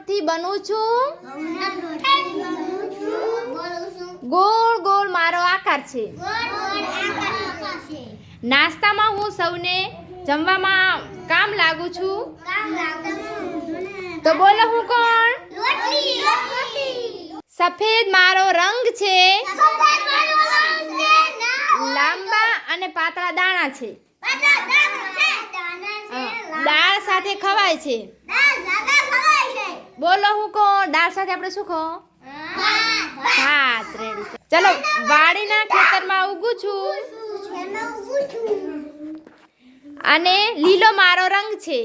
લોટથી બનું છું ગોળ ગોળ મારો આકાર છે નાસ્તામાં હું સૌને જમવામાં કામ લાગુ છું તો બોલો હું કોણ સફેદ મારો રંગ છે લાંબા અને પાતળા દાણા છે દાળ સાથે ખવાય છે બોલો હું કોણ દાળ સાથે આપણે શું ખો ભાત રેડી ચલો વાડીના ખેતરમાં ઉગું છું અને લીલો મારો રંગ છે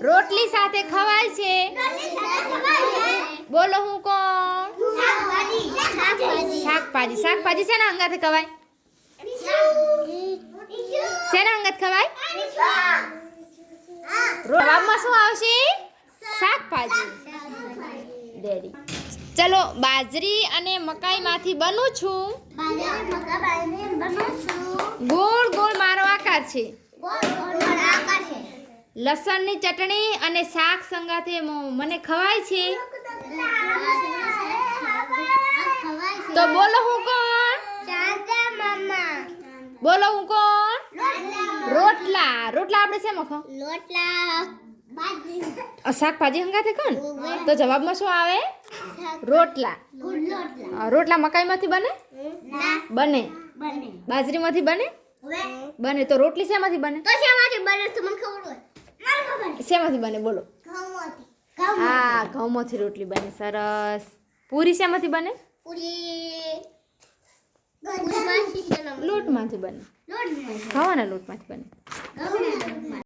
રોટલી સાથે ખવાય છે બોલો હું કોણ શાકભાજી શાકભાજી શેના અંગાથી ખવાય શેના અંગાત ખવાય જવાબમાં શું આવશે શાકભાજી રેડી ચલો બાજરી અને મકાઈમાંથી બનું છું ગોળ ગોળ મારો આકાર છે લસણની ચટણી અને શાક સંગાથે મને ખવાય છે તો બોલો હું કોણ બોલો હું કોણ રોટલા રોટલા આપણે શેમાં ખાવ શાકભાજી હંગાથે કોણ તો જવાબમાં શું આવે રોટલા રોટલા મકાઈમાંથી બને બને બાજરીમાંથી બને બને તો રોટલી શેમાંથી બને શેમાંથી બને બોલો હા ઘઉંમાંથી રોટલી બને સરસ પૂરી શેમાંથી બને લોટમાંથી બને ખાવાના લોટમાંથી બને